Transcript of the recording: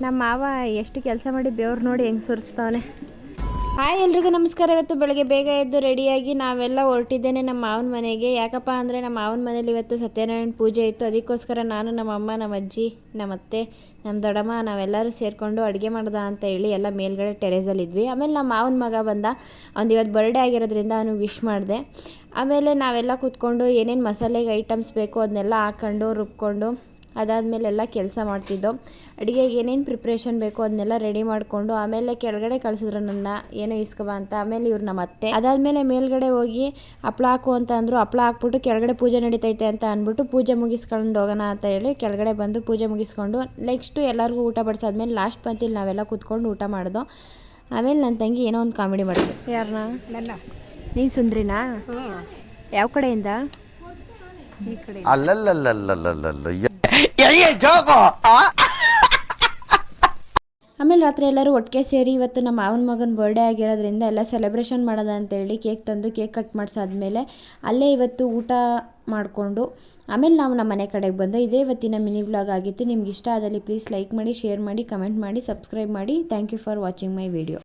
ನಮ್ಮ ಮಾವ ಎಷ್ಟು ಕೆಲಸ ಮಾಡಿ ಬೆವ್ರು ನೋಡಿ ಹೆಂಗೆ ಸುರಿಸ್ತಾವನೆ. ಹಾಯ್ ಎಲ್ರಿಗೂ ನಮಸ್ಕಾರ. ಇವತ್ತು ಬೆಳಗ್ಗೆ ಬೇಗ ಎದ್ದು ರೆಡಿಯಾಗಿ ನಾವೆಲ್ಲ ಹೊರಟಿದ್ದೇನೆ ನಮ್ಮ ಮಾವನ ಮನೆಗೆ. ಯಾಕಪ್ಪ ಅಂದರೆ ನಮ್ಮ ಮಾವನ ಮನೇಲಿ ಇವತ್ತು ಸತ್ಯನಾರಾಯಣ ಪೂಜೆ ಇತ್ತು. ಅದಕ್ಕೋಸ್ಕರ ನಾನು, ನಮ್ಮ ಅಮ್ಮ, ನಮ್ಮ ಅಜ್ಜಿ, ನಮ್ಮ ಅತ್ತೆ, ನಮ್ಮ ದೊಡ್ಡಮ್ಮ ನಾವೆಲ್ಲರೂ ಸೇರಿಕೊಂಡು ಅಡುಗೆ ಮಾಡ್ದ ಅಂತ ಹೇಳಿ ಎಲ್ಲ ಮೇಲ್ಗಡೆ ಟೆರೇಸಲ್ಲಿದ್ವಿ. ಆಮೇಲೆ ನಮ್ಮ ಮಾವನ ಮಗ ಬಂದ. ಅವ್ನು ಇವತ್ತು ಬರ್ಡೇ ಆಗಿರೋದ್ರಿಂದ ಅವನು ವಿಶ್ ಮಾಡಿದೆ. ಆಮೇಲೆ ನಾವೆಲ್ಲ ಕೂತ್ಕೊಂಡು ಏನೇನು ಮಸಾಲೆಗೆ ಐಟಮ್ಸ್ ಬೇಕು ಅದನ್ನೆಲ್ಲ ಹಾಕ್ಕೊಂಡು ರುಬ್ಕೊಂಡು ಅದಾದಮೇಲೆ ಎಲ್ಲ ಕೆಲಸ ಮಾಡ್ತಿದ್ದೋ. ಅಡುಗೆಗೆ ಏನೇನು ಪ್ರಿಪ್ರೇಷನ್ ಬೇಕು ಅದನ್ನೆಲ್ಲ ರೆಡಿ ಮಾಡಿಕೊಂಡು ಆಮೇಲೆ ಕೆಳಗಡೆ ಕಳಿಸಿದ್ರು ನನ್ನ ಏನೋ ಇಸ್ಕೊಬ ಅಂತ. ಆಮೇಲೆ ಇವ್ರು ನಮ್ಮ ಅತ್ತೆ. ಅದಾದಮೇಲೆ ಮೇಲ್ಗಡೆ ಹೋಗಿ ಹಪ್ಳ ಹಾಕು ಅಂತ ಅಂದರು. ಹಪ್ಳ ಹಾಕ್ಬಿಟ್ಟು ಕೆಳಗಡೆ ಪೂಜೆ ನಡೀತೈತೆ ಅಂತ ಅಂದ್ಬಿಟ್ಟು ಪೂಜೆ ಮುಗಿಸ್ಕೊಂಡು ಹೋಗೋಣ ಅಂತ ಹೇಳಿ ಕೆಳಗಡೆ ಬಂದು ಪೂಜೆ ಮುಗಿಸ್ಕೊಂಡು ನೆಕ್ಸ್ಟು ಎಲ್ಲರಿಗೂ ಊಟ ಬಡಿಸಾದ್ಮೇಲೆ ಲಾಸ್ಟ್ ಪಂತಿಲಿ ನಾವೆಲ್ಲ ಕೂತ್ಕೊಂಡು ಊಟ ಮಾಡಿದೋ. ಆಮೇಲೆ ನನ್ನ ತಂಗಿ ಏನೋ ಒಂದು ಕಾಮಿಡಿ ಮಾಡಿದ್ರು. ಯಾರನ್ನ? ನನ್ನ. ನೀನು ಸುಂದ್ರಿನಾ? ಯಾವ ಕಡೆಯಿಂದ? ಈ ಕಡೆ. ಆಮೇಲೆ ರಾತ್ರಿ ಎಲ್ಲರೂ ಒಟ್ಟಿಗೆ ಸೇರಿ ಇವತ್ತು ನಮ್ಮ ಮಾವನ ಮಗನ ಬರ್ಡೇ ಆಗಿರೋದ್ರಿಂದ ಎಲ್ಲ ಸೆಲೆಬ್ರೇಷನ್ ಮಾಡೋದ ಅಂತೇಳಿ ಕೇಕ್ ತಂದು ಕೇಕ್ ಕಟ್ ಮಾಡಿಸಾದ್ಮೇಲೆ ಅಲ್ಲೇ ಇವತ್ತು ಊಟ ಮಾಡಿಕೊಂಡು ಆಮೇಲೆ ನಾವು ನಮ್ಮ ಮನೆ ಕಡೆಗೆ ಬಂದು ಇದೇ ಇವತ್ತಿನ ಮಿನಿ ವ್ಲಾಗ್ ಆಗಿತ್ತು. ನಿಮ್ಗೆ ಇಷ್ಟ ಆದಲ್ಲಿ ಪ್ಲೀಸ್ ಲೈಕ್ ಮಾಡಿ, ಶೇರ್ ಮಾಡಿ, ಕಮೆಂಟ್ ಮಾಡಿ, ಸಬ್ಸ್ಕ್ರೈಬ್ ಮಾಡಿ. Thank you for watching my video.